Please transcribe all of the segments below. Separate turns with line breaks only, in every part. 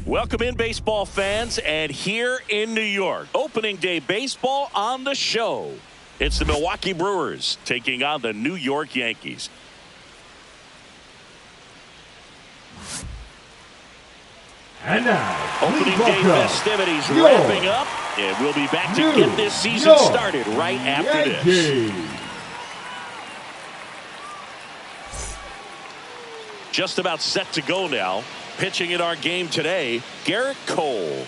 Welcome in, baseball fans, and here in New York, opening day baseball on the show. It's the Milwaukee Brewers taking on the New York Yankees.
And now,
opening day festivities wrapping up, and we'll be back to get this season started right after this. Just about set to go now. Pitching in our game today, Garrett Cole.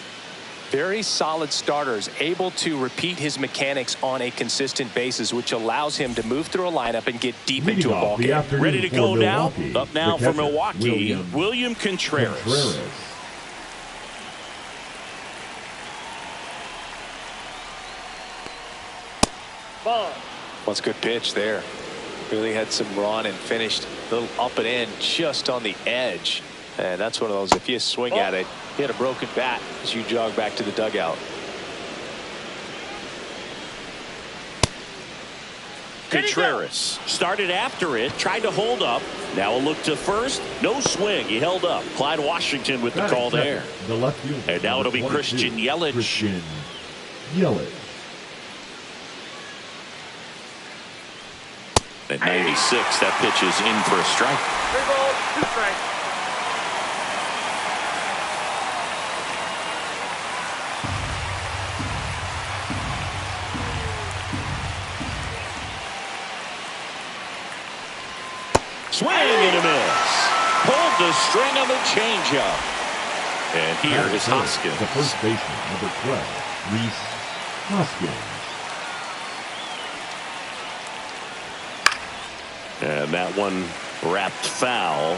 Very solid starters, able to repeat his mechanics on a consistent basis, which allows him to move through a lineup and get deep into a ball game.
Ready to go now? Up now for Milwaukee, William Contreras.
What's a good pitch there. Really had some run and finished a little up and in just on the edge. And that's one of those, if you swing at it, hit a broken bat as you jog back to the dugout.
Contreras started after it, tried to hold up. Now a look to first. No swing. He held up. Clyde Washington with the call there. And now it'll be Christian Yelich. At 96, that pitch is in for a strike.
3 balls, 2 strikes.
Swing and a miss. Pulled the string on the changeup. And here is Hoskins.
The first baseman, number 12, Rhys Hoskins.
And that one wrapped foul.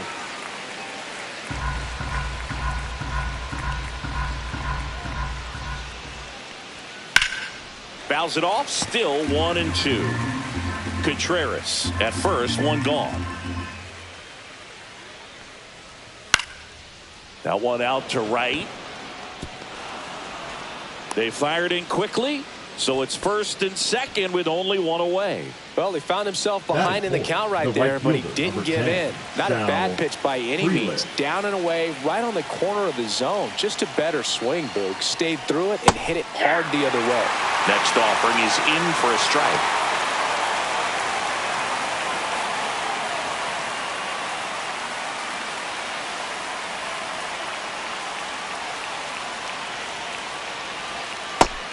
Fouls it off. Still 1-2. Contreras at first, one gone. That one out to right. They fired in quickly, so it's first and second with only one away.
Well, he found himself behind in the count right there, but he didn't give in. Not a bad pitch by any means. Down and away, right on the corner of the zone. Just a better swing, Boog. Stayed through it and hit it hard the other way.
Next offering is in for a strike.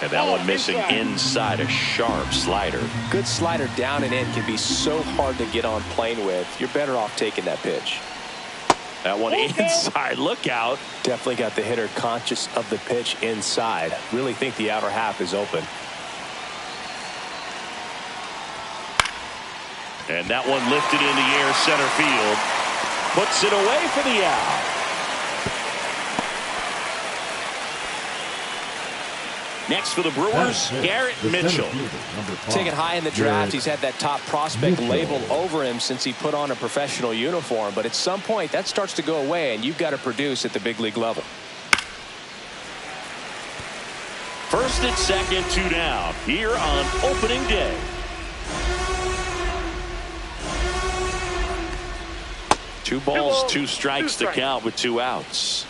And that one missing inside, a sharp slider.
Good slider down and in can be so hard to get on plane with. You're better off taking that pitch.
That one inside, look out.
Definitely got the hitter conscious of the pitch inside. Really think the outer half is open.
And that one lifted in the air, center field. Puts it away for the out. Next for the Brewers, Garrett Mitchell.
Taken high in the draft, he's had that top prospect label over him since he put on a professional uniform. But at some point, that starts to go away, and you've got to produce at the big league level.
First and second, 2 down here on opening day. Two balls, 2 strikes to count with 2 outs.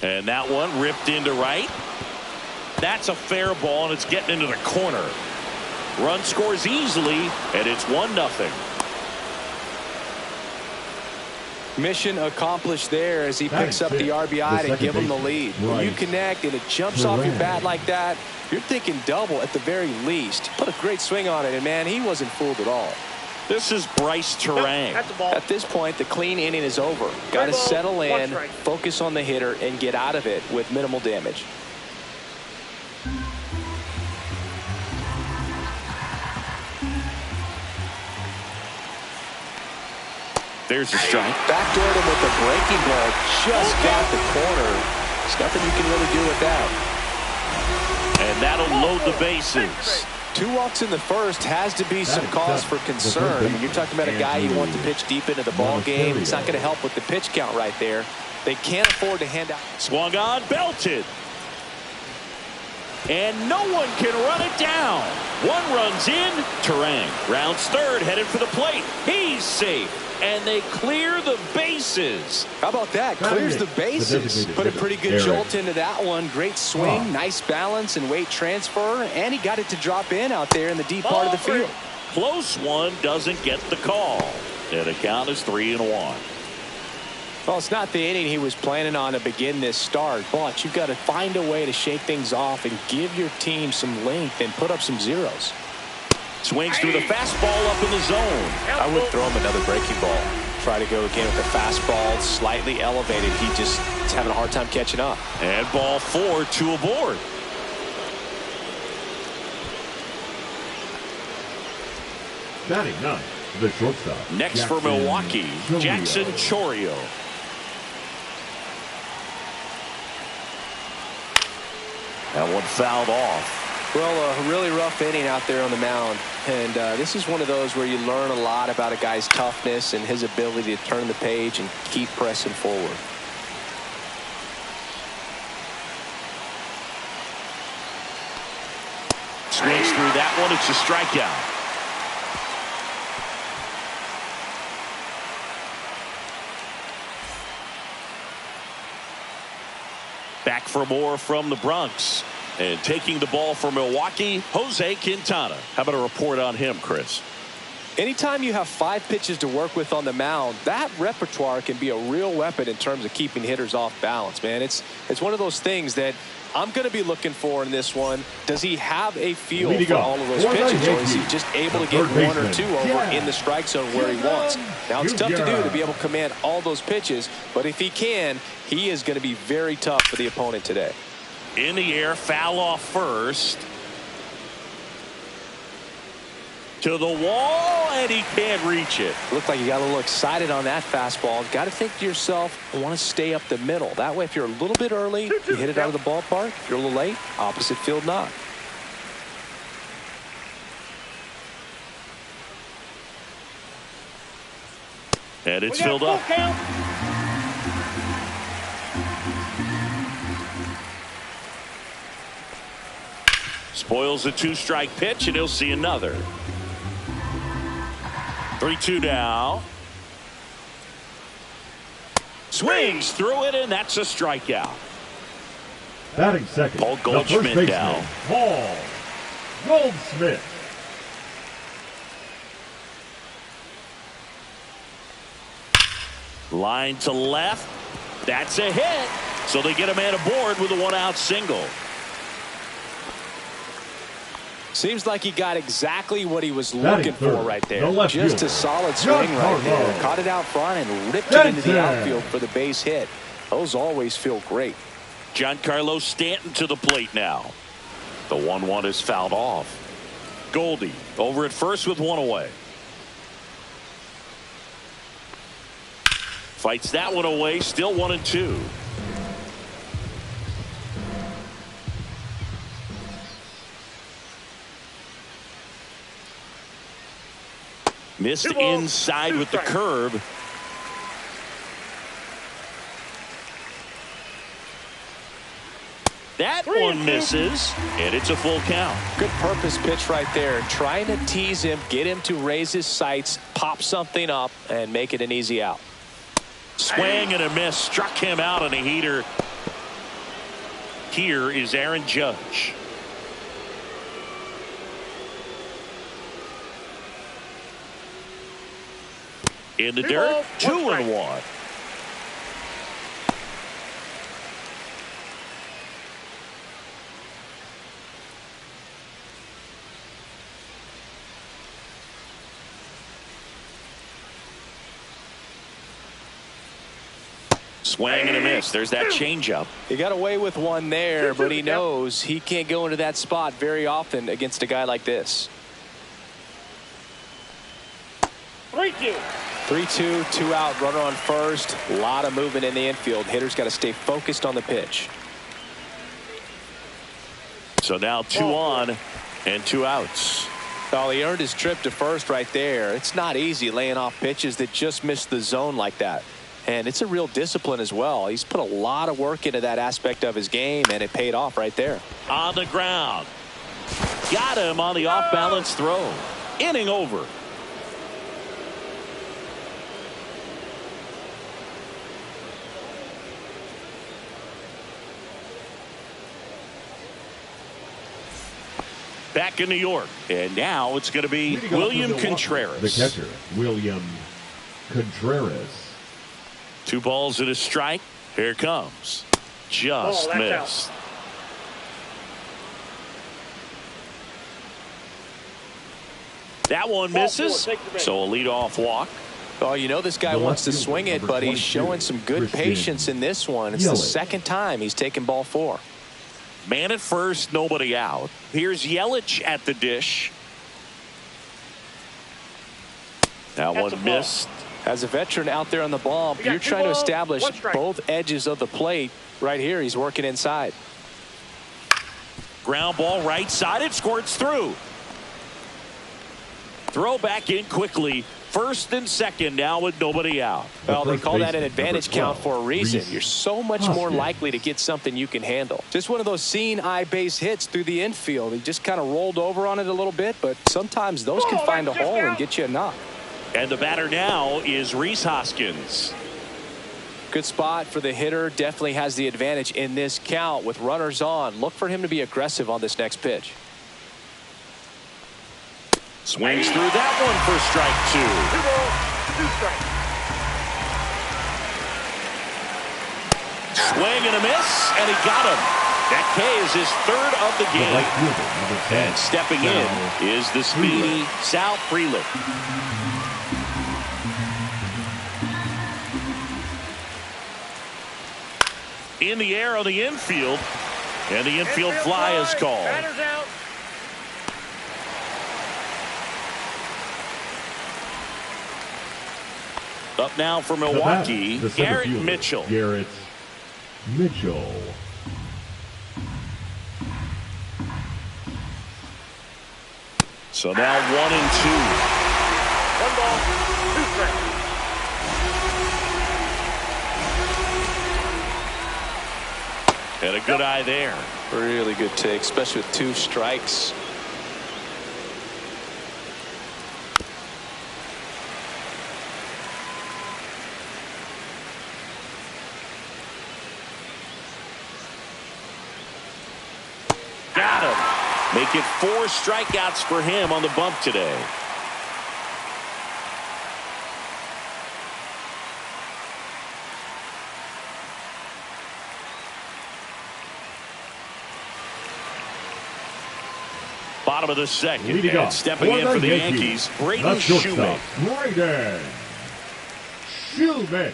And that one ripped into right. That's a fair ball, and it's getting into the corner. Run scores easily, and it's 1-0.
Mission accomplished there as he picks up the RBI to give him the lead. When you connect and it jumps off your bat like that, you're thinking double at the very least. Put a great swing on it, and man, he wasn't fooled at all.
This is Bryce Terang.
At this point, the clean inning is over. Got to settle in, focus on the hitter, and get out of it with minimal damage.
There's a strike.
Backdoored him with the breaking ball. Just got the corner. There's nothing you can really do with that.
And that'll load the bases.
2 walks in the first has to be some cause for concern. I mean, you're talking about a guy you want to pitch deep into the ball game. It's not going to help with the pitch count right there. They can't afford to hand out.
Swung on, belted. And no one can run it down. One runs in. Terang rounds third, headed for the plate. He's safe. And they clear the bases.
How about that? Clears the bases. Put a pretty good jolt into that one. Great swing, nice balance and weight transfer. And he got it to drop in out there in the deep part of the field.
Close one, doesn't get the call. And the count is 3-1.
Well, it's not the inning he was planning on to begin this start, but you've got to find a way to shake things off and give your team some length and put up some zeros.
Swings through the fastball up in the zone.
I would throw him another breaking ball. Try to go again with the fastball slightly elevated. He just is having a hard time catching up.
And ball 4, 2 aboard.
Batting ninth, the shortstop.
Next for Milwaukee, Jackson Chourio. That one fouled off.
Well, a really rough inning out there on the mound. And this is one of those where you learn a lot about a guy's toughness and his ability to turn the page and keep pressing forward.
Swings through that one. It's a strikeout. Back for more from the Bronx. And taking the ball for Milwaukee, Jose Quintana. How about a report on him, Chris?
Anytime you have 5 pitches to work with on the mound, that repertoire can be a real weapon in terms of keeping hitters off balance, man. It's one of those things that I'm going to be looking for in this one. Does he have a feel for all of those pitches, or is he just able to get 1 or 2 over in the strike zone where he wants? Now, it's tough to do to be able to command all those pitches, but if he can, he is going to be very tough for the opponent today.
In the air, foul off first. To the wall, and he can't reach it.
Looked like you got a little excited on that fastball. Got to think to yourself, I want to stay up the middle. That way, if you're a little bit early, you hit it out of the ballpark. If you're a little late, opposite field knock.
And it's filled up. Spoils a 2-strike pitch, and he'll see another. 3-2 now. Swings through it, and that's a strikeout.
Batting second,
Paul Goldschmidt down.
Paul Goldschmidt.
Line to left. That's a hit. So they get a man aboard with a 1-out single.
Seems like he got exactly what he was looking for right there. Just a solid swing right there. Caught it out front and ripped it into the outfield for the base hit. Those always feel great.
Giancarlo Stanton to the plate now. The 1-1 is fouled off. Goldie over at first with 1 away. Fights that one away. Still 1-2. Missed inside with the curve. That one misses, and it's a full count.
Good purpose pitch right there. Trying to tease him, get him to raise his sights, pop something up, and make it an easy out.
Swing and a miss. Struck him out on a heater. Here is Aaron Judge. In the dirt, 2-1. Swing and a miss. There's that changeup.
He got away with one there, but he knows he can't go into that spot very often against a guy like this.
3-2.
3-2, 2 out, runner on first. A lot of movement in the infield. Hitter's got to stay focused on the pitch.
So now 2 on and 2 outs.
Well, he earned his trip to first right there. It's not easy laying off pitches that just miss the zone like that. And it's a real discipline as well. He's put a lot of work into that aspect of his game, and it paid off right there.
On the ground. Got him on the off-balance throw. Inning over. Back in New York. And now it's going to be William Contreras.
The catcher, William Contreras.
2 balls and a strike. Here it comes. Just missed. That one misses. So a leadoff walk.
Oh, you know this guy wants to swing it, but he's showing some good patience in this one. It's the second time he's taken ball 4.
Man at first, nobody out. Here's Yelich at the dish. That one missed.
As a veteran out there on the bump, you're trying to establish both edges of the plate. Right here, he's working inside.
Ground ball right side. It squirts through. Throw back in quickly. First and second now with nobody out.
Well, they call that an advantage count for a reason. You're so much more likely to get something you can handle. Just one of those seeing eye base hits through the infield. He just kind of rolled over on it a little bit, but sometimes those can find a hole and get you a knock.
And the batter now is Rhys Hoskins.
Good spot for the hitter. Definitely has the advantage in this count with runners on. Look for him to be aggressive on this next pitch.
Swings through that one for strike 2.
2 balls, 2 strikes.
Swing and a miss, and he got him. That K is his 3rd of the game. And stepping in is the speedy Sal Frelick. In the air on the infield, and the infield fly is called.
Batter's out.
Up now for Milwaukee, Garrett Mitchell.
Garrett Mitchell.
So now 1 and 2.
1 ball, 2 strikes.
And a good eye there.
Really good take, especially with 2 strikes.
Got him. Make it 4 strikeouts for him on the bump today. Bottom of the second. And stepping in for the Yankees, Braden Shoemaker.
Braden Shoemaker.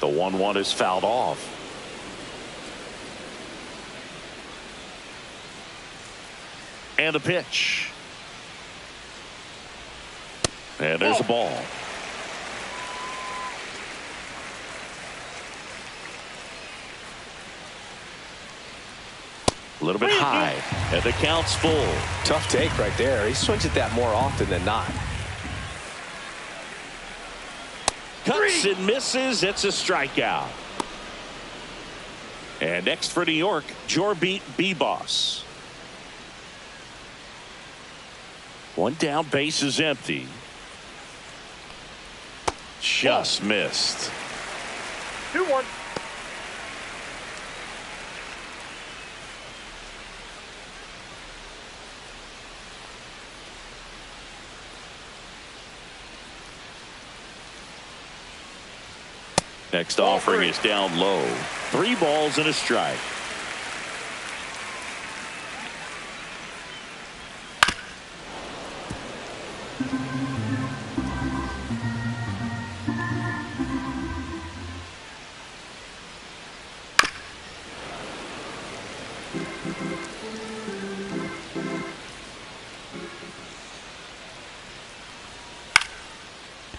The 1-1 is fouled off. And the pitch. And there's a ball. A little bit high, and the count's full.
Tough take right there. He swings at that more often than not.
Cuts and misses. It's a strikeout. And next for New York, Jorbeat B-Boss. 1 down, base is empty. Just missed.
2-1.
Next offering is down low. 3 balls and a strike.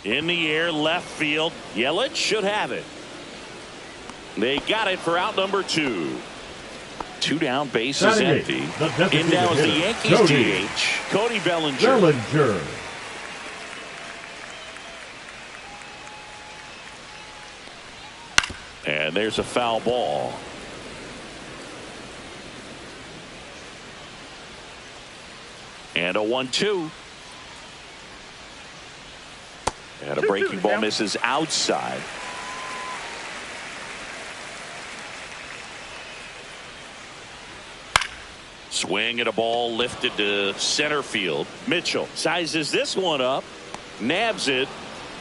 In the air, left field. Yelich should have it. They got it for out number 2. 2 down, base is empty. In now is the Yankees DH, Cody Bellinger. And there's a foul ball. And a 1-2. And a breaking ball misses outside. Swing and a ball lifted to center field. Mitchell sizes this one up, nabs it,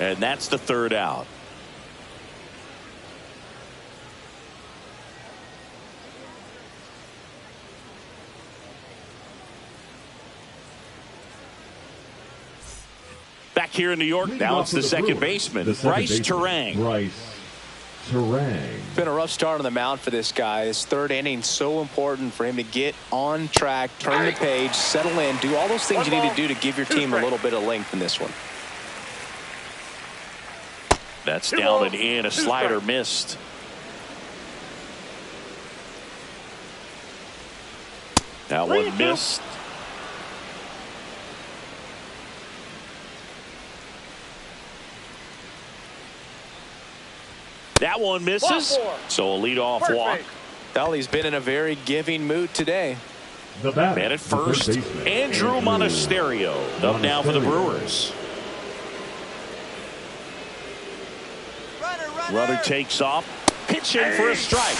and that's the third out. Back here in New York, now it's the second baseman, Bryce Terang.
Been a rough start on the mound for this guy. His third inning so important for him to get on track, turn the page, settle in, do all those things you need to do to give your team a little bit of length in this one.
That's down and in. A slider missed. That one missed. That one misses. So a leadoff walk.
Well, he's been in a very giving mood today.
Man at first, Andrew Monasterio up now for the Brewers. Runner takes off, pitch in for a strike.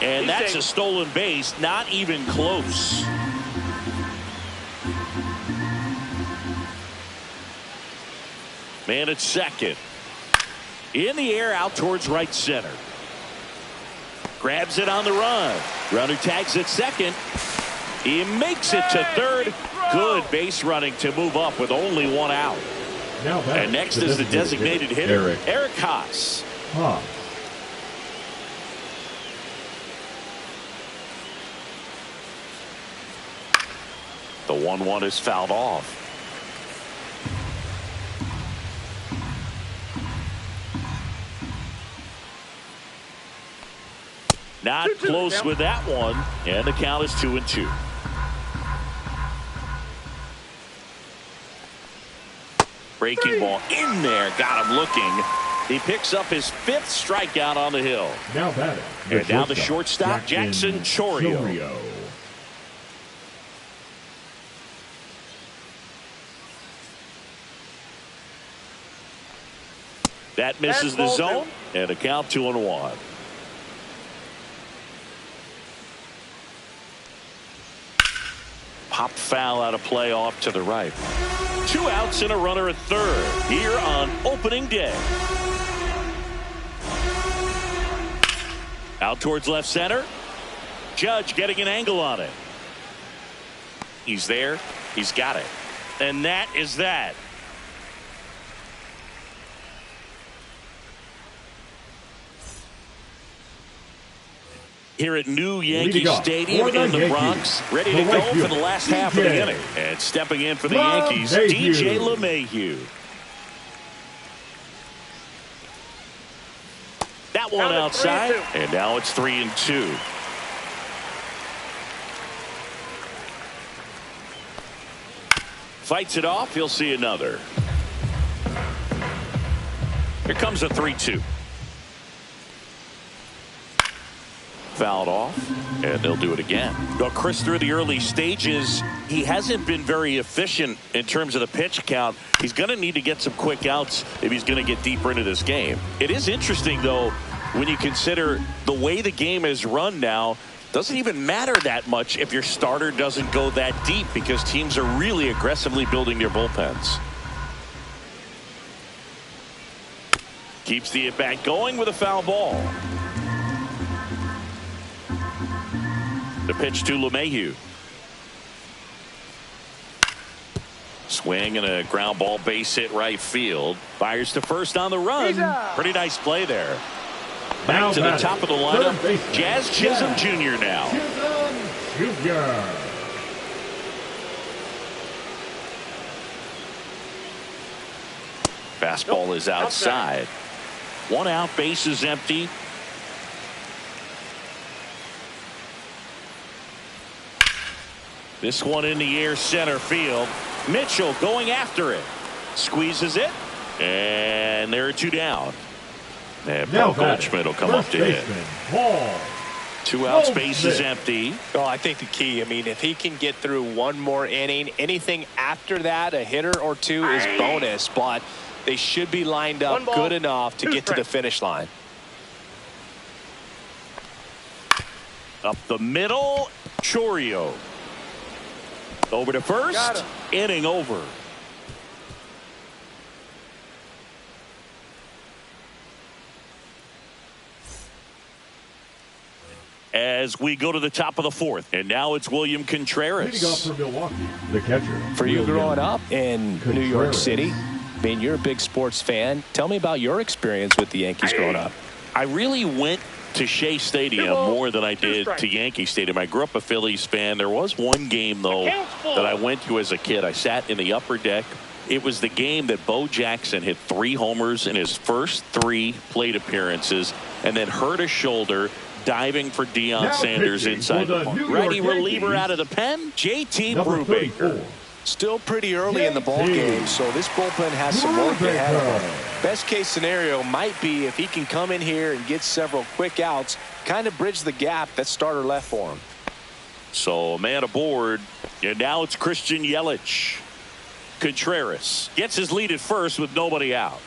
And that's a stolen base, not even close. Man at second. In the air out towards right center. Grabs it on the run. Runner tags at second. He makes it to third. Good base running to move up with only one out. And next is the designated hitter, Eric Haas. The 1-1 is fouled off. Not close with that one, and the count is 2-2. Breaking ball in there, got him looking. He picks up his 5th strikeout on the hill. And now the shortstop, Jackson Chourio. That misses the zone, and a count 2-1. Pop foul out of play off to the right. 2 outs and a runner at third here on opening day. Out towards left center. Judge getting an angle on it. He's there. He's got it. And that is that. Here at New Yankee Stadium in the Bronx, ready to go for the last half of the inning. And stepping in for the Yankees, DJ LeMahieu. That one outside, and now it's 3-2. Fights it off, he'll see another. Here comes a 3-2. Fouled off, and they'll do it again. Well, Chris, through the early stages, he hasn't been very efficient in terms of the pitch count. He's going to need to get some quick outs if he's going to get deeper into this game. It is interesting, though, when you consider the way the game is run now. Doesn't even matter that much if your starter doesn't go that deep, because teams are really aggressively building their bullpens. Keeps the at-bat going with a foul ball. The pitch to LeMahieu. Swing and a ground ball, base hit right field. Fires to first on the run. Pretty nice play there. Back to the top of the lineup, Jazz Chisholm Jr. now. Fastball is outside. 1 out, base is empty. This one in the air, center field. Mitchell going after it. Squeezes it. And there are 2 down. And Paul Goldschmidt will come up to hit.
Paul.
2 outs, base is empty.
Well, I think the key, I mean, if he can get through one more inning, anything after that, a hitter or two is bonus, but they should be lined up good enough to get to the finish line.
Up the middle, Chourio. Over to first, inning over. As we go to the top of the 4th, and now it's William Contreras.
Leading off for Milwaukee, the catcher.
For you growing up in New York City, I mean, you're a big sports fan. Tell me about your experience with the Yankees growing up.
I really went to Shea Stadium more than I did to Yankee Stadium. I grew up a Phillies fan. There was one game, though, that I went to as a kid. I sat in the upper deck. It was the game that Bo Jackson hit 3 homers in his first 3 plate appearances and then hurt a shoulder diving for Deion Sanders inside the park. Righty reliever out of the pen, JT Brubaker.
Still pretty early in the ball game, so this bullpen has some work ahead of them. Best case scenario might be if he can come in here and get several quick outs, kind of bridge the gap that starter left for him.
So a man aboard, and now it's Christian Yelich. Contreras gets his lead at first with nobody out.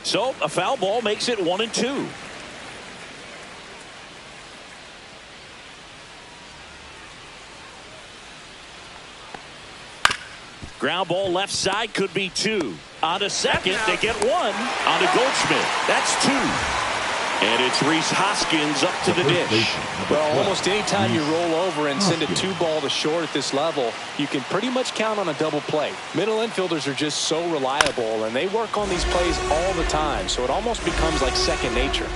So a foul ball makes it 1-2. Ground ball left side, could be 2. On to second, they get 1. On to Goldschmidt. That's 2. And it's Rhys Hoskins up to the dish.
Well, almost any time you roll over and send a 2-ball to short at this level, you can pretty much count on a double play. Middle infielders are just so reliable, and they work on these plays all the time, so it almost becomes like second nature.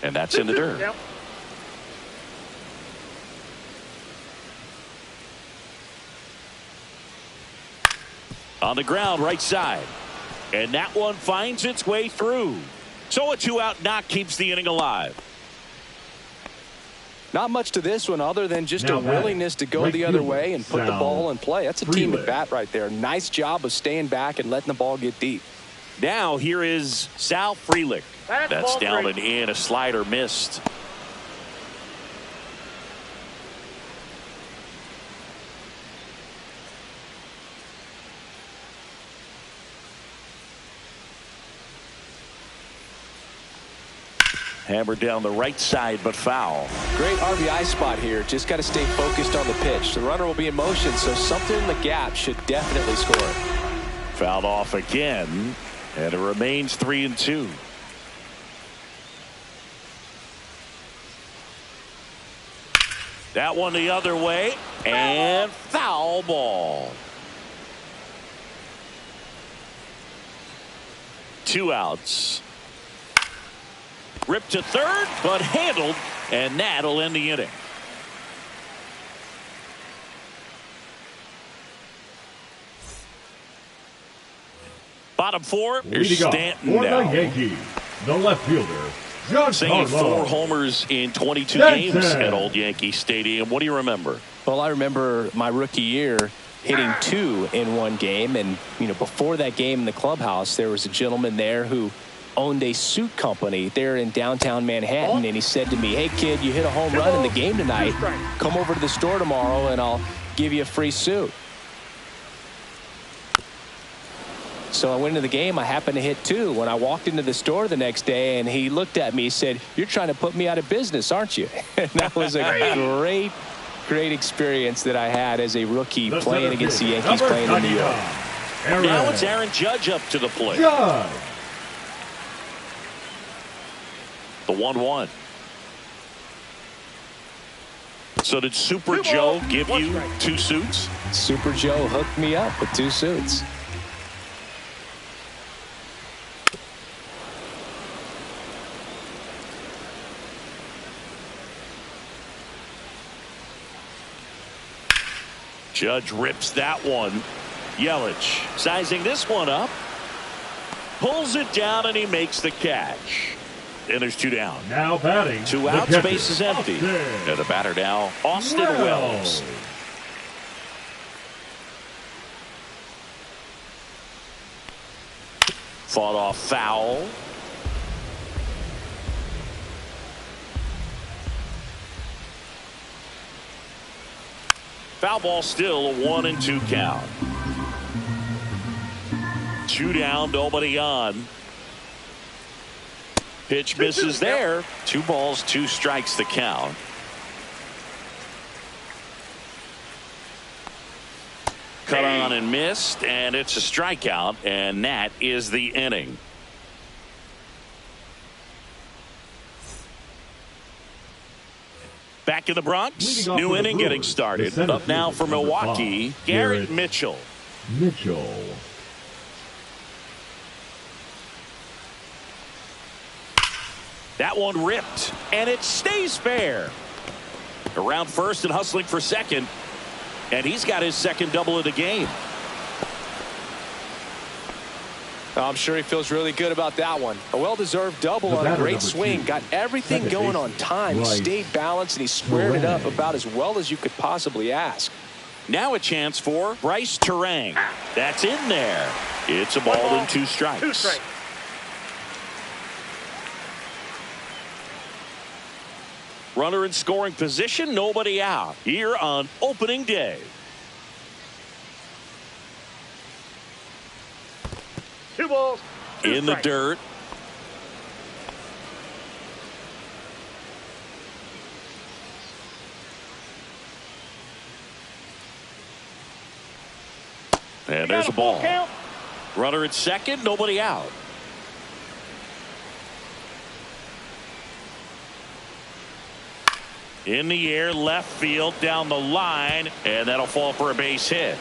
And that's in the dirt.
Yep.
On the ground, right side. And that one finds its way through. So a 2-out knock keeps the inning alive.
Not much to this one other than just a willingness to go the other way and put the ball in play. That's a team at bat right there. Nice job of staying back and letting the ball get deep.
Now here is Sal Frelick. That's down and in. A slider missed. Hammered down the right side, but foul.
Great RBI spot here. Just got to stay focused on the pitch. The runner will be in motion, so something in the gap should definitely score.
Fouled off again, and it remains 3-2. That one the other way, and foul ball. 2 outs. Ripped to third, but handled, and that'll end the inning. Bottom 4, here's Stanton now.
The Yankees, the left fielder,
singing 4 homers in 22 games at Old Yankee Stadium. What do you remember?
Well, I remember my rookie year hitting 2 in one game, and before that game in the clubhouse, there was a gentleman there who owned a suit company there in downtown Manhattan, and he said to me, "Hey kid, you hit a home run in the game tonight. Come over to the store tomorrow and I'll give you a free suit." So I went into the game. I happened to hit 2. When I walked into the store the next day, and he looked at me, he said, "You're trying to put me out of business, aren't you?" And that was a great experience that I had as a rookie playing against the Yankees, playing in New York.
Now it's Aaron Judge up to the plate. The 1-1. So did Super Joe give you 2 suits?
Super Joe hooked me up with 2 suits.
Judge rips that one. Yelich sizing this one up. Pulls it down, and he makes the catch. and there's 2 down.
Now batting.
2 out, base is empty. And the batter now, Austin Wells. Fought off foul. Foul ball, still a 1-2 count. 2 down, nobody on. Pitch misses there. 2 balls, 2 strikes the count. Cut on and missed, and it's a strikeout, and that is the inning. Back in the Bronx, new inning getting started. Up now for Milwaukee, Garrett Mitchell. That one ripped, and it stays fair. Around first and hustling for second, and he's got his second double of the game.
I'm sure he feels really good about that one. A well-deserved double on a great swing. Got everything going on time. He stayed balanced, and he squared it up about as well as you could possibly ask.
Now a chance for Bryce Terang. That's in there. It's a ball and 2 strikes.
2 strikes.
Runner in scoring position, nobody out here on opening day.
2 balls, 2
in the
strikes.
dirt. And there's a ball.
Count.
Runner at second, nobody out. In the air, left field, down the line, and that'll fall for a base hit.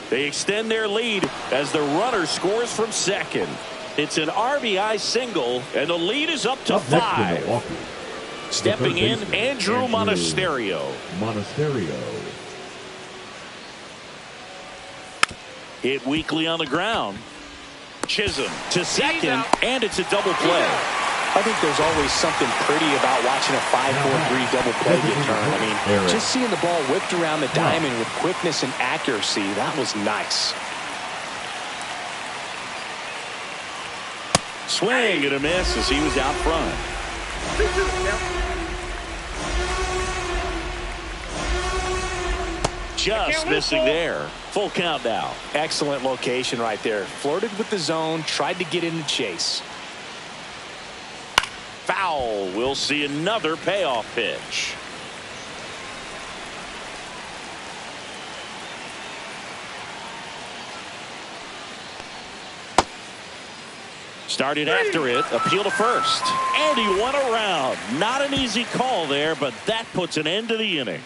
They extend their lead as the runner scores from second. It's an RBI single, and the lead is up to 5. Stepping in, Andrew Monasterio. Hit weakly on the ground. Chisholm to second, and it's a double play.
I think there's always something pretty about watching a 5-4-3 double play get turned. I mean, just seeing the ball whipped around the diamond with quickness and accuracy, that was nice.
Swing and a miss as he was out front.
2-2 count.
Just missing there. Full count now.
Excellent location right there. Flirted with the zone, tried to get in the chase.
Foul. We'll see another payoff pitch. Started after it. Appeal to first. And he went around. Not an easy call there, but that puts an end to the inning.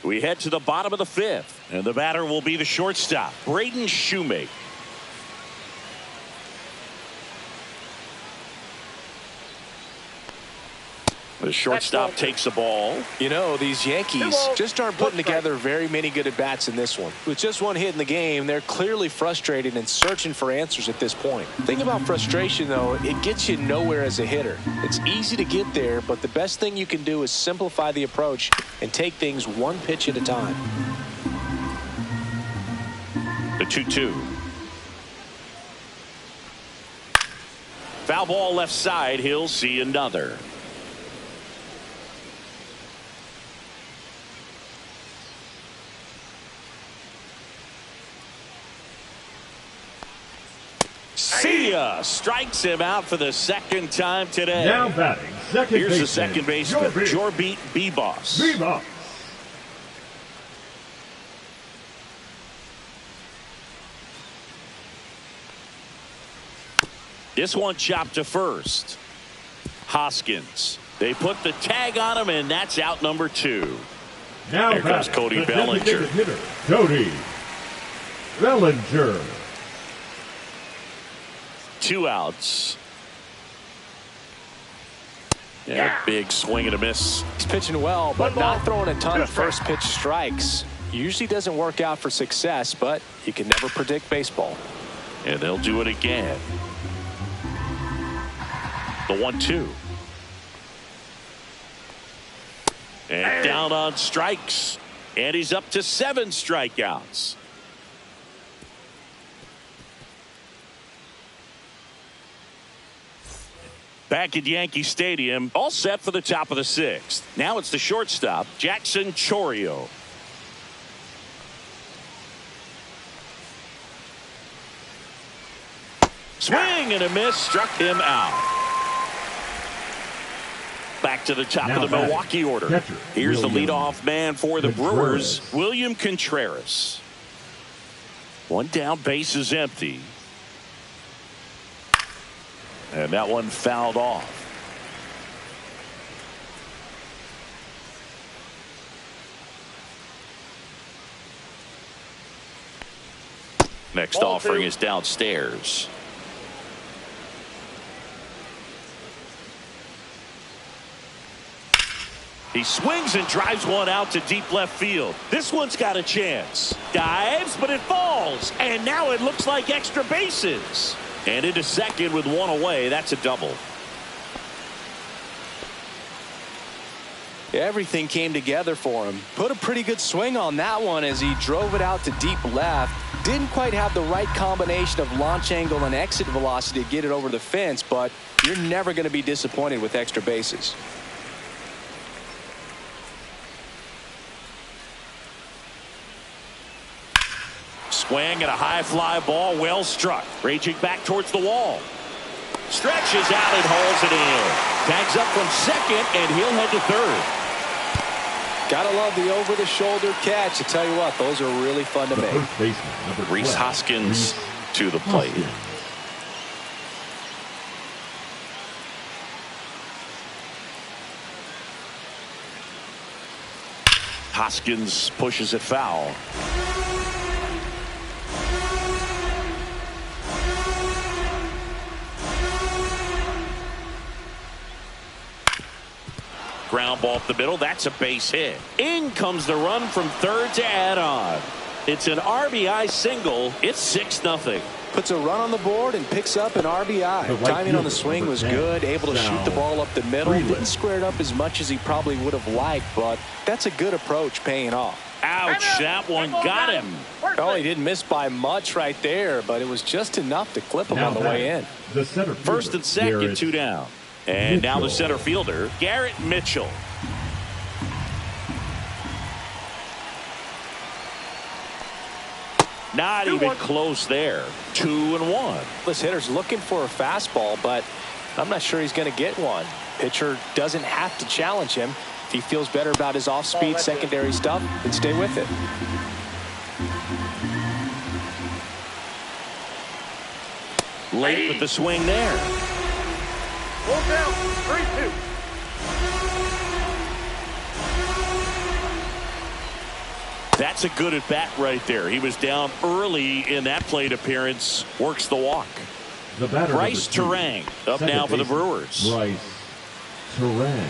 We head to the bottom of the 5th, and the batter will be the shortstop, Braden Shoemake. The shortstop takes the ball.
You know, these Yankees just aren't putting together very many good at-bats in this one. With just one hit in the game, they're clearly frustrated and searching for answers at this point. The thing about frustration, though, it gets you nowhere as a hitter. It's easy to get there, but the best thing you can do is simplify the approach and take things one pitch at a time.
The 2-2. Foul ball left side. He'll see another. See ya! Strikes him out for the second time today.
Now batting, second
Here's
baseman,
the second baseman, Jorbit Bebos. This one chopped to first. Hoskins. They put the tag on him, and that's out number 2.
Now
here comes Cody Bellinger.
Cody Bellinger.
2 outs. Yeah, big swing and a miss.
He's pitching well, but not throwing a ton of first pitch strikes. Usually doesn't work out for success, but you can never predict baseball.
And they'll do it again. The 1-2. And down on strikes. And he's up to 7 strikeouts. Back at Yankee Stadium, all set for the top of the 6th. Now it's the shortstop, Jackson Chourio. Swing and a miss, struck him out. Back to the top of the Milwaukee order. Here's the leadoff man for the Brewers, William Contreras. One down, base is empty. And that one fouled off. Next offering is downstairs. He swings and drives one out to deep left field. This one's got a chance. Dives, but it falls. And now it looks like extra bases. And into second with one away. That's a double.
Everything came together for him. Put a pretty good swing on that one as he drove it out to deep left. Didn't quite have the right combination of launch angle and exit velocity to get it over the fence, but you're never going to be disappointed with extra bases.
Swing and a high fly ball, well struck. Raging back towards the wall. Stretches out and hauls it in. Tags up from second, and he'll head to third.
Gotta love the over-the-shoulder catch. I tell you what, those are really fun to make.
First baseman,
Rhys Hoskins to the plate. Hoskins pushes it foul. Ground ball up the middle. That's a base hit. In comes the run from third to add on. It's an RBI single. It's 6-0.
Puts a run on the board and picks up an RBI. Timing on the swing was good. Able to shoot the ball up the middle. Didn't square it up as much as he probably would have liked, but that's a good approach paying off.
Ouch, that one got him.
Oh, he didn't miss by much right there, but it was just enough to clip him on the way in.
First and second, 2 down. And now the center fielder, Garrett Mitchell. Not even close there. 2-1.
This hitter's looking for a fastball, but I'm not sure he's going to get one. Pitcher doesn't have to challenge him. If he feels better about his off-speed secondary stuff, then stay with it.
Late with the swing there.
One down, 3-2.
That's a good at bat right there. He was down early in that plate appearance. Works the walk. Bryce Terang up now for the Brewers.
Bryce Terang.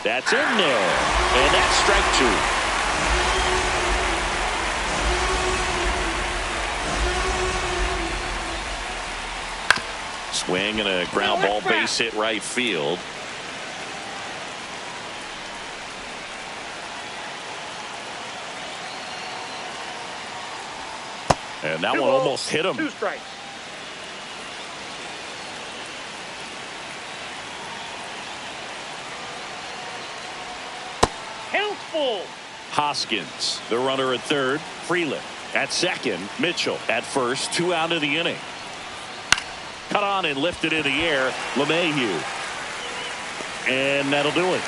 That's in there. And that's strike 2. Swing and a ground ball base hit right field. And that one almost hit him.
2 strikes. Count full.
Hoskins, the runner at third. Freeland at second. Mitchell at first. 2 out of the inning. Cut on and lifted in the air. LeMahieu. And that'll do it.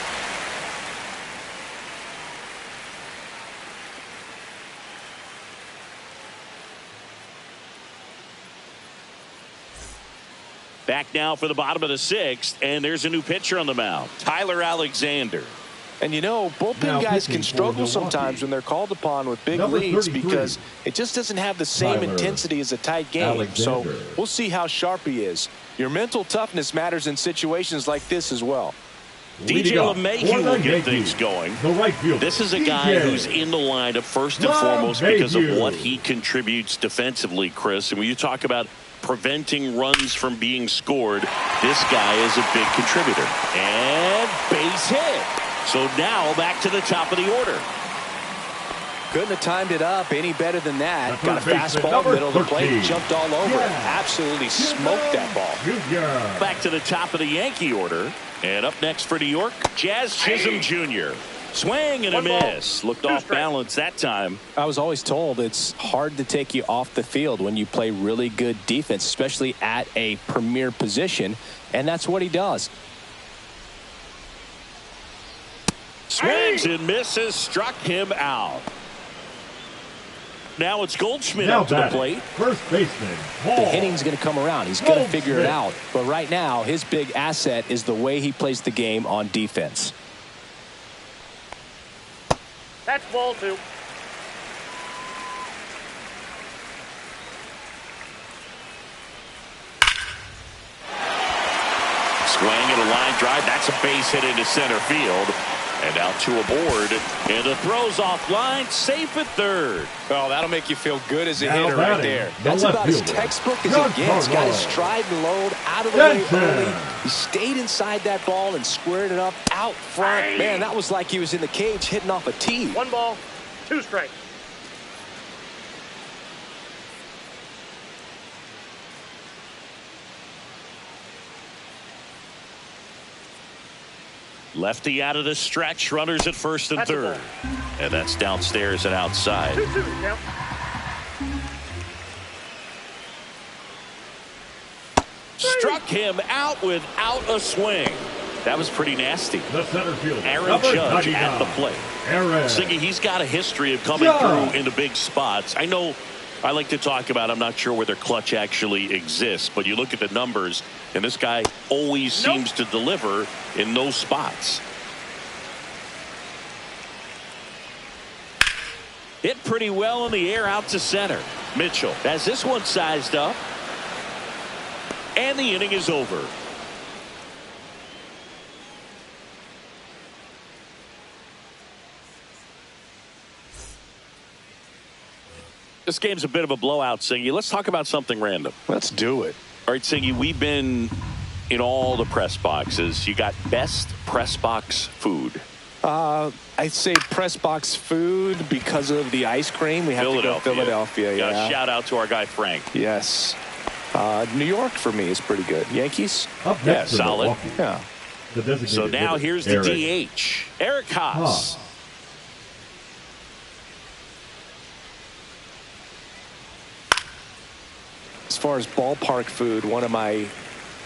Back now for the bottom of the 6th, and there's a new pitcher on the mound, Tyler Alexander.
And you know, bullpen guys can struggle sometimes when they're called upon with big leads because it just doesn't have the same intensity as a tight game. So we'll see how sharp he is. Your mental toughness matters in situations like this as well.
DJ LeMahieu will get things going. This is a guy who's in the lineup first and foremost because of what he contributes defensively, Chris. And when you talk about preventing runs from being scored, this guy is a big contributor. And base hit. So now back to the top of the order.
Couldn't have timed it up any better than that. Got a fastball middle of the plate, jumped all over it. Absolutely smoked that ball.
Back to the top of the Yankee order. And up next for New York, Jazz Chisholm Jr. Swing and a miss. Looked off balance that time.
I was always told it's hard to take you off the field when you play really good defense, especially at a premier position. And that's what he does.
Swings and misses, struck him out. Now it's Goldschmidt up to the plate.
First baseman.
The hitting's going to come around. He's going to figure it out. But right now, his big asset is the way he plays the game on defense.
That's ball 2.
Swing and a line drive. That's a base hit into center field. And out to a board. And the throw's offline. Safe at third.
Oh, that'll make you feel good as a hitter right there. That's about as textbook as it gets. Got his stride and load out of the way early. He stayed inside that ball and squared it up out front. Man, that was like he was in the cage hitting off a tee.
1 ball, 2 strikes.
Lefty out of the stretch. Runners at first and third. And that's downstairs and outside.
2-2 count.
Struck him out without a swing. That was pretty nasty.
The center fielder,
Aaron Judge at the plate. Siggy, he's got a history of coming through into big spots. I know I like to talk about, I'm not sure whether clutch actually exists, but you look at the numbers, and this guy always seems to deliver in those spots. Hit pretty well in the air out to center. Mitchell has this one sized up. And the inning is over. This game's a bit of a blowout, Singy. Let's talk about something random.
Let's do it.
All right, Singy, we've been in all the press boxes. You got best press box food.
I'd say press box food because of the ice cream. We have to go Philadelphia. Yeah.
Shout out to our guy Frank.
Yes. New York for me is pretty good. Yankees?
Yeah, solid.
Yeah.
So now here's the DH. Eric Haas.
As far as ballpark food, one of my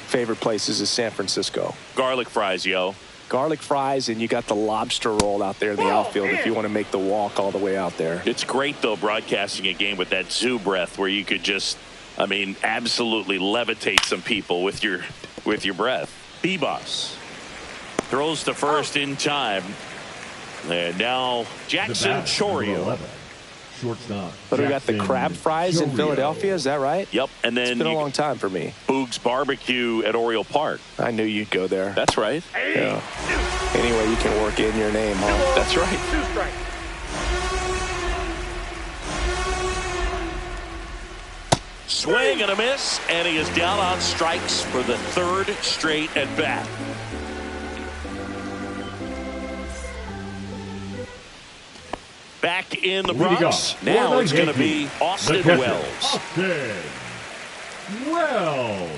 favorite places is San Francisco.
Garlic fries, yo.
Garlic fries, and you got the lobster roll out there in the outfield if you want to make the walk all the way out there.
It's great, though, broadcasting a game with that zoo breath where you could just, I mean, absolutely levitate some people with your breath. Bebos throws to first in time. And now Jackson Chorio.
Shortstop.
But we got the crab fries in Philadelphia, is that right?
Yep. And then
it's been a long time for me.
Boog's Barbecue at Oriole Park.
I knew you'd go there.
That's right.
Yeah. Anyway, you can work in your name, huh?
That's right.
2 strikes.
Swing and a miss, and he is down on strikes for the third straight at bat. Back in the Bronx. Now it's going to be Austin Wells.
Austin Wells.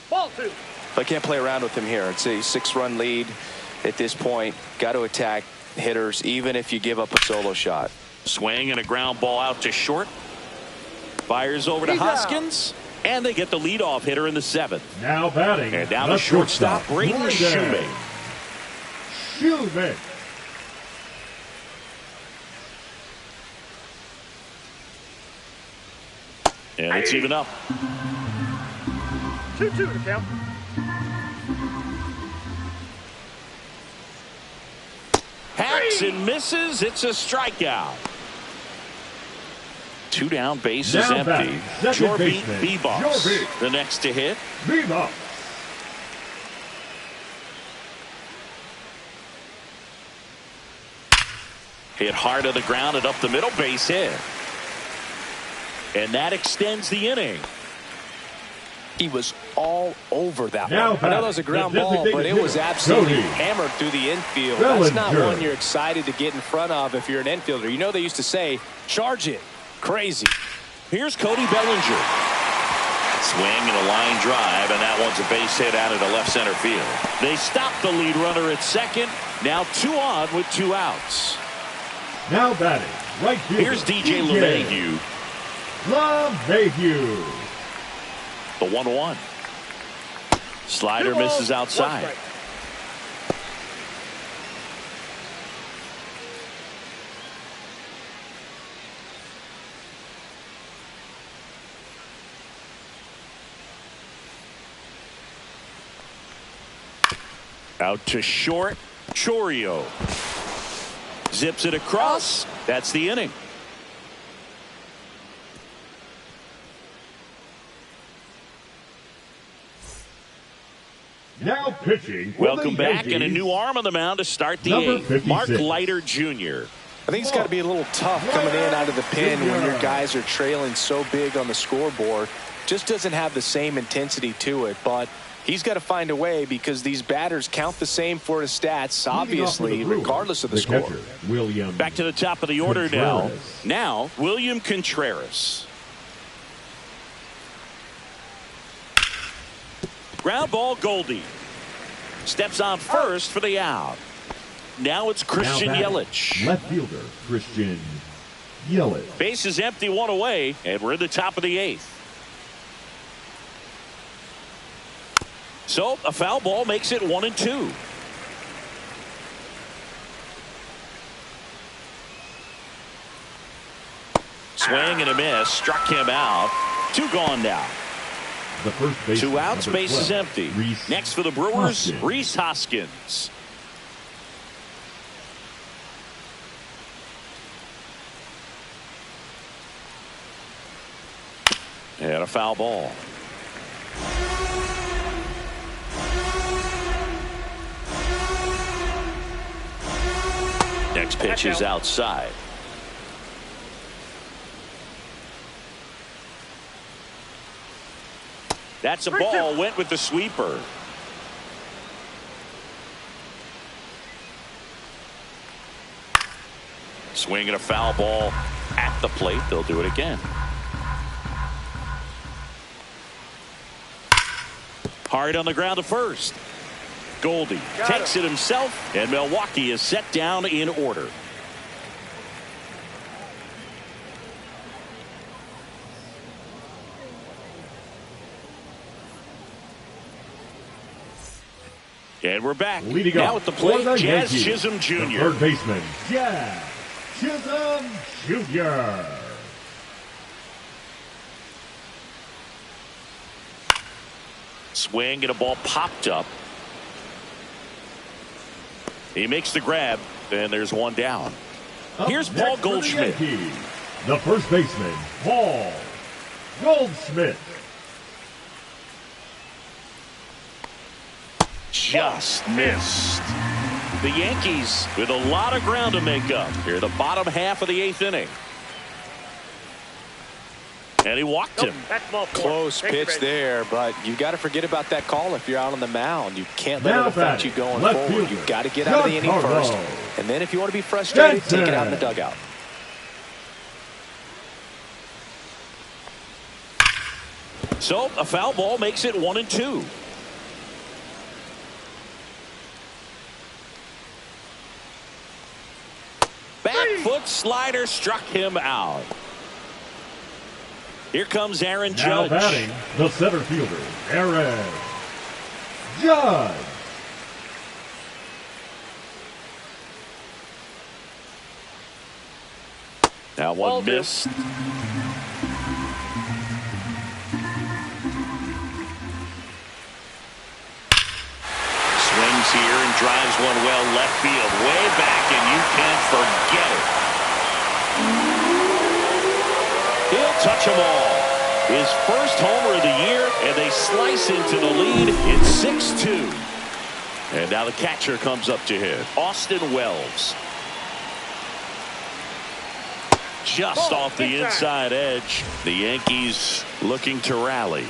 Ball 2.
I can't play around with him here. It's a 6-run lead at this point. Got to attack hitters, even if you give up a solo shot.
Swing and a ground ball out to short. Fires over to Hoskins. And they get the leadoff hitter in the 7th.
Now batting.
And down the shortstop, Braden Shoemake.
Shoemake.
And it's even up.
2-2 to count.
Hacks and misses. It's a strikeout. 2 down, bases empty. Jorbeat Bebos, the next to hit.
Bebos.
Hit hard on the ground and up the middle, base hit. And that extends the inning.
He was all over that
Now
one. I know that was a ground ball, but it was absolutely hammered through the infield. That's not one you're excited to get in front of if you're an infielder. You know they used to say, charge it. Crazy.
Here's Cody Bellinger. Swing and a line drive, and that one's a base hit out into left center field. They stop the lead runner at second. Now 2 on with 2 outs.
Now batting, right fielder.
Here's DJ LeMahieu.
LeMahieu.
The 1-1. Slider misses outside. Out to short, Chourio. Zips it across. That's the inning.
Now pitching.
Welcome back, and a new arm on the mound to start the 8th. Mark Leiter Jr.
I think it's got to be a little tough coming in out of the pen when your guys are trailing so big on the scoreboard. Just doesn't have the same intensity to it, but he's got to find a way because these batters count the same for his stats, obviously, regardless of the score.
William
back to the top of the order now. Now, William Contreras. Ground ball, Goldie. Steps on first for the out. Now it's Christian Yelich.
Left fielder, Christian Yelich.
Base is empty, 1 away, and we're in the top of the 8th. So, a foul ball makes it 1-2. Swing and a miss. Struck him out. 2 gone now.
The first base
2 outs, base
12.
is empty. Next for the Brewers, Rhys Hoskins. And a foul ball. Next pitch is outside. That's a ball. Went with the sweeper. Swing and a foul ball at the plate. They'll do it again. Hard on the ground to first. Goldie takes it himself, and Milwaukee is set down in order. And we're back.
Leading
now
up
at the plate, Jazz
Yankees,
Chisholm Jr.
Third baseman, Jazz Chisholm Jr.
Swing and a ball popped up. He makes the grab, and there's 1 down. Here's Paul Goldschmidt.
The first baseman, Paul Goldschmidt.
Just missed. The Yankees with a lot of ground to make up here, the bottom half of the 8th inning. And he walked him.
Close pitch there, but you got to forget about that call if you're out on the mound. You can't let it affect you going forward. You've got to get out of the inning first. And then if you want to be frustrated, take it out in the dugout.
So a foul ball makes it 1-2. Back foot slider struck him out. Here comes Aaron Judge.
Now batting, the center fielder, Aaron Judge.
Now one missed. drives one well left field, way back, and you can forget it. He'll touch them all. His first homer of the year, and they slice into the lead. It's 6-2. And now the catcher comes up to hit. Austin Wells. Just off the inside edge. The Yankees looking to rally.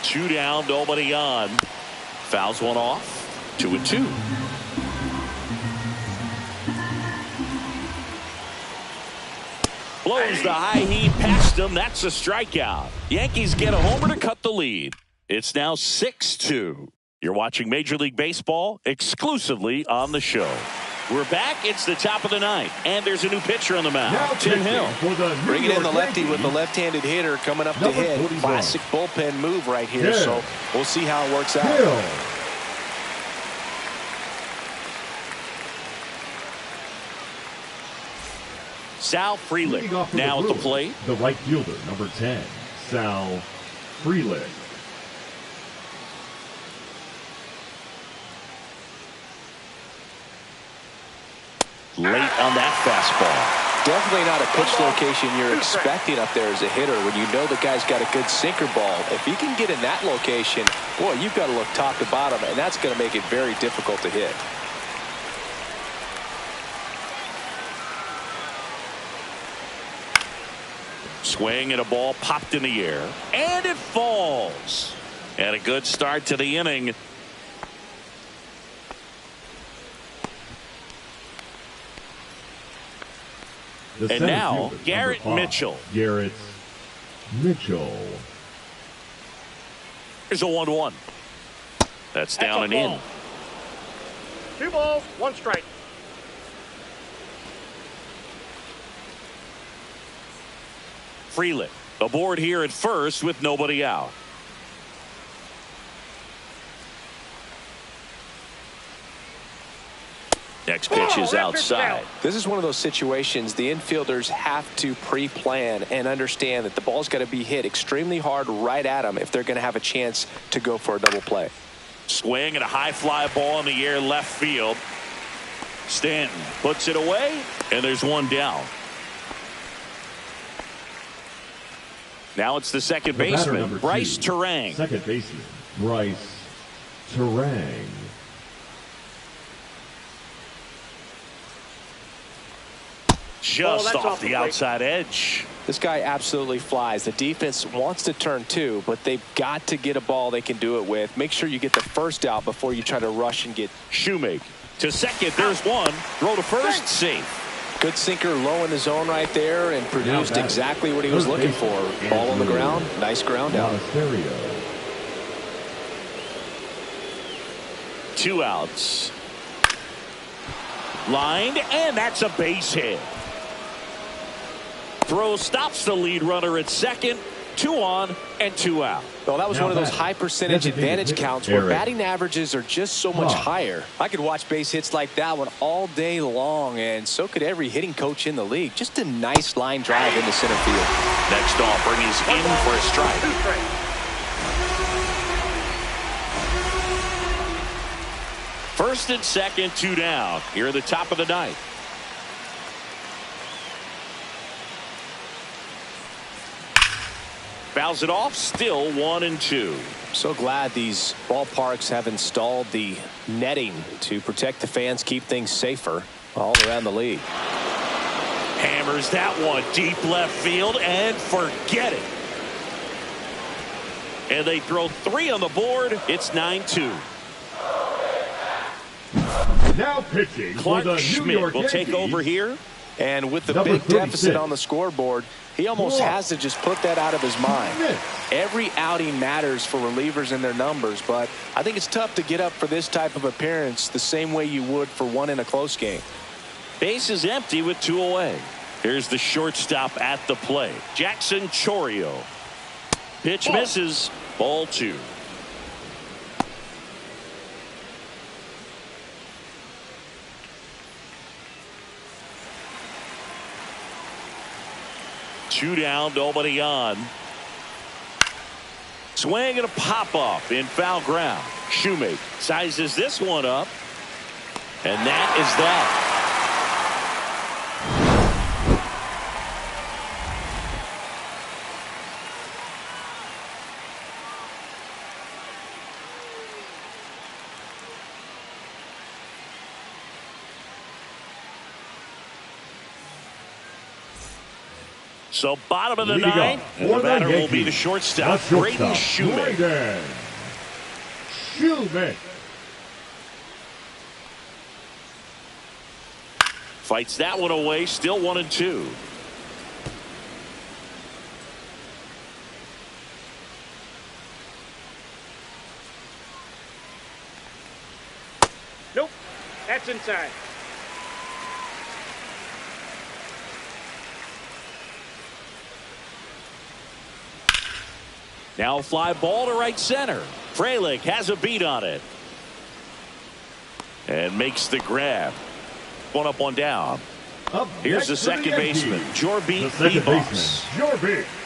Two down, nobody on. Fouls one off. 2-2. Blows the high heat past him. That's a strikeout. Yankees get a homer to cut the lead. It's now 6-2. You're watching Major League Baseball exclusively on the show. We're back. It's the top of the ninth, and there's a new pitcher on the mound. Tim Hill.
Bringing in the lefty with the left-handed hitter coming up to hit. Classic bullpen move right here, so we'll see how it works out.
Sal Frelick now at the plate.
The right fielder, number 10, Sal Frelick.
Late on that fastball. Definitely not a pitch location you're expecting up there as a hitter when you know the guy's got a good sinker ball. If you can get in that location, boy, you've got to look top to bottom, and that's going to make it very difficult to hit.
Swing and a ball popped in the air, and it falls. And a good start to the inning. And now, Garrett Mitchell.
Garrett Mitchell.
Here's a 1-1. That's down and in.
2 balls, 1 strike.
Frelick aboard here at first with nobody out. Next pitch is outside.
This is one of those situations the infielders have to pre-plan and understand that the ball's got to be hit extremely hard right at them if they're going to have a chance to go for a double play.
Swing and a high fly ball in the air left field. Stanton puts it away, and there's one down. Now it's the second baseman, Bryce Terang.
Second baseman, Bryce Terang.
Just off the outside edge.
This guy absolutely flies. The defense wants to turn too, but they've got to get a ball they can do it with. Make sure you get the first out before you try to rush and get.
Shoemake to second. There's one. Throw to first. Safe.
Good sinker low in the zone right there and produced exactly what he was looking for. Ball on the ground. Nice ground out.
2 outs. Lined, and that's a base hit. Throw stops the lead runner at second. 2 on and 2 out.
Well, that was one of those high percentage advantage counts where batting averages are just so much higher. I could watch base hits like that one all day long, and so could every hitting coach in the league. Just a nice line drive into center field.
Next offering is in for a strike. First and second, 2 down. Here at the top of the ninth. Fouls it off, still 1-2.
So glad these ballparks have installed the netting to protect the fans, keep things safer all around the league.
Hammers that one deep left field and forget it. And they throw 3 on the board. It's 9-2.
Now pitching.
Clark Schmidt will take over here.
And with the big deficit on the scoreboard, he almost has to just put that out of his mind. Every outing matters for relievers and their numbers, but I think it's tough to get up for this type of appearance the same way you would for one in a close game.
Base is empty with 2 away. Here's the shortstop at the plate, Jackson Chourio. Pitch misses. Ball 2. 2 down, nobody on. Swing and a pop-up in foul ground. Shoemake sizes this one up. And that is that. So bottom of the ninth, and the batter will be the shortstop, Braden Shoemake. Fights that one away, still 1-2.
Nope, that's inside.
Now a fly ball to right center. Frelick has a beat on it. And makes the grab. One up, one down. Here's the second baseman, Jorby Vivas.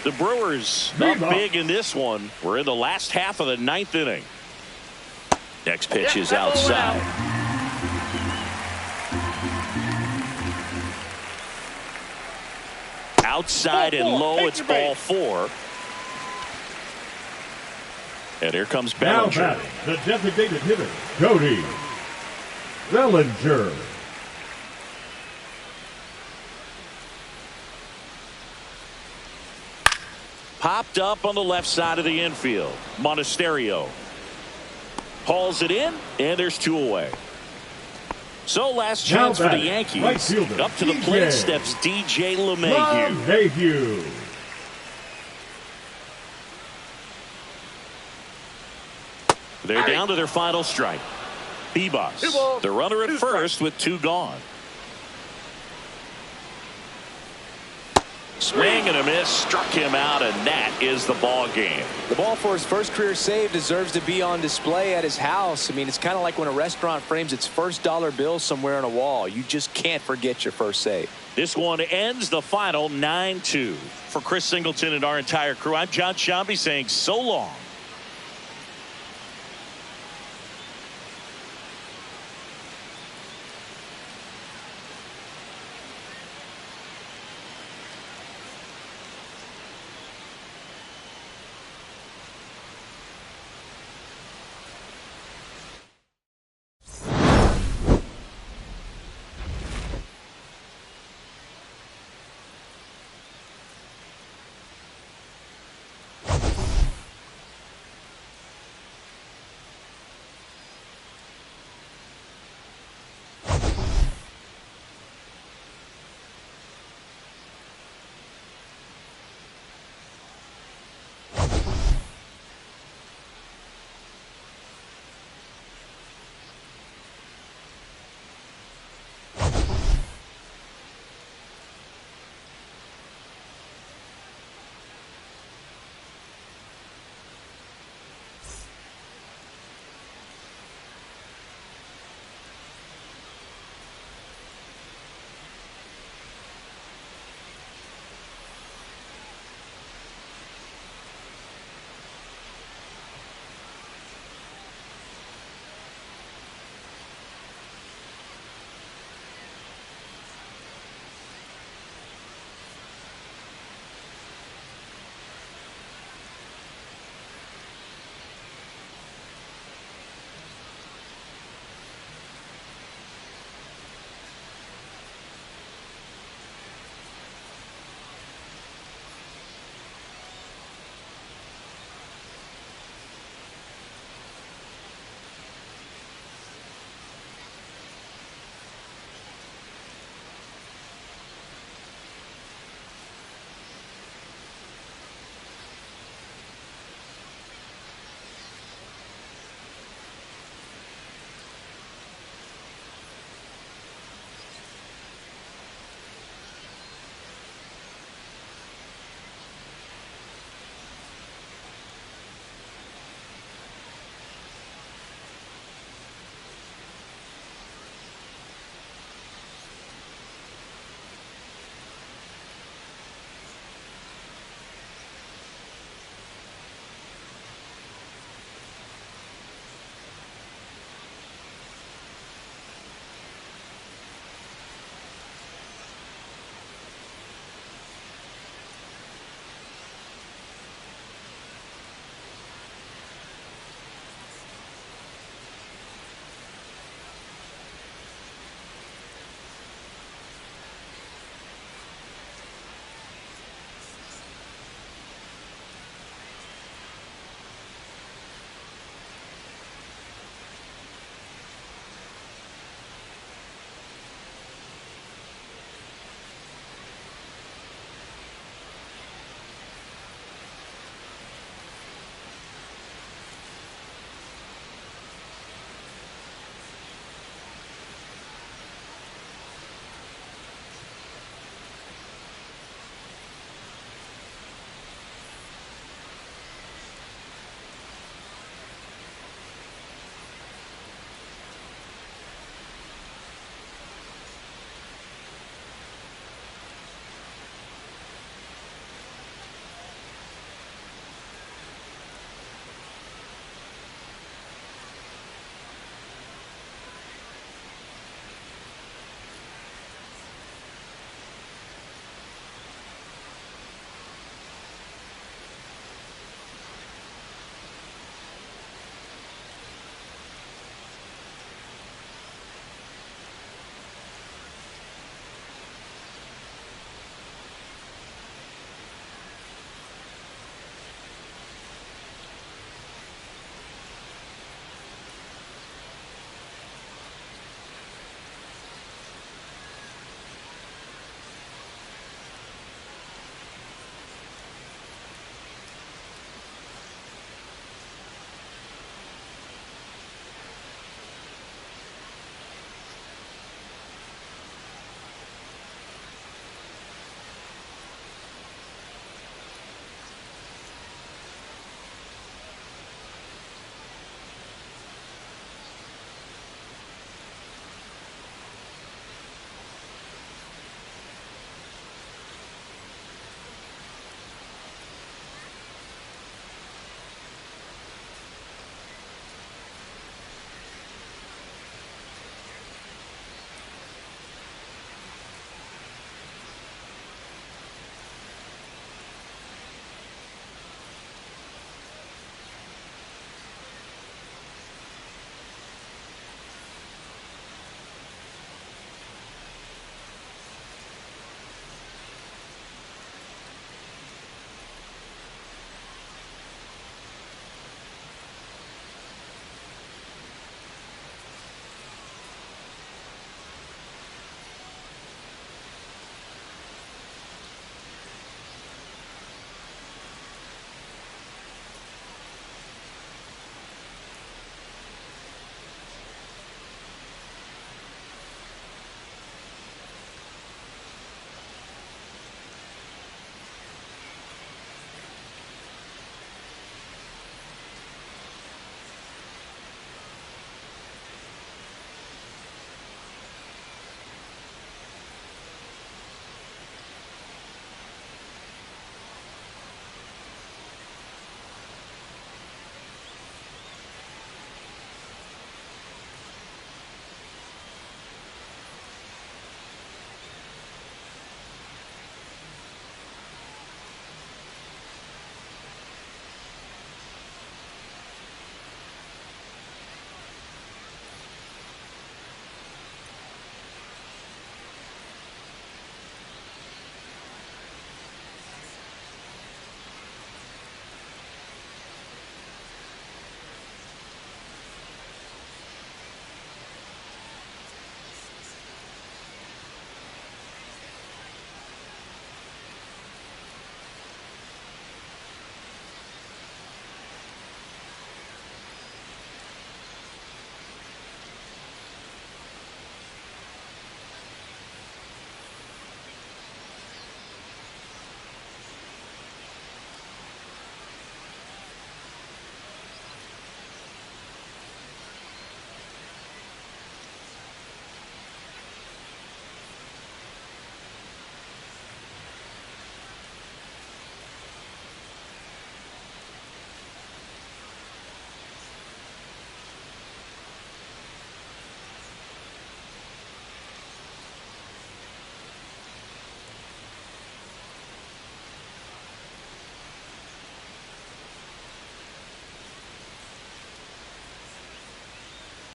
The Brewers up big in this one. We're in the last half of the ninth inning. Next pitch is outside. Outside and low, it's ball 4. And here comes Bellinger.
The designated hitter, Cody Bellinger.
Popped up on the left side of the infield. Monasterio hauls it in, and there's 2 away. So last chance for the Yankees. Right fielder, up to the plate steps DJ LeMahieu. They're down to their final strike. Vivas, the runner at first with 2 gone. Swing and a miss, struck him out, and that is the ball game.
The ball for his first career save deserves to be on display at his house. I mean, it's kind of like when a restaurant frames its first dollar bill somewhere on a wall. You just can't forget your first save.
This one ends the final 9-2. For Chris Singleton and our entire crew, I'm John Shambi saying so long.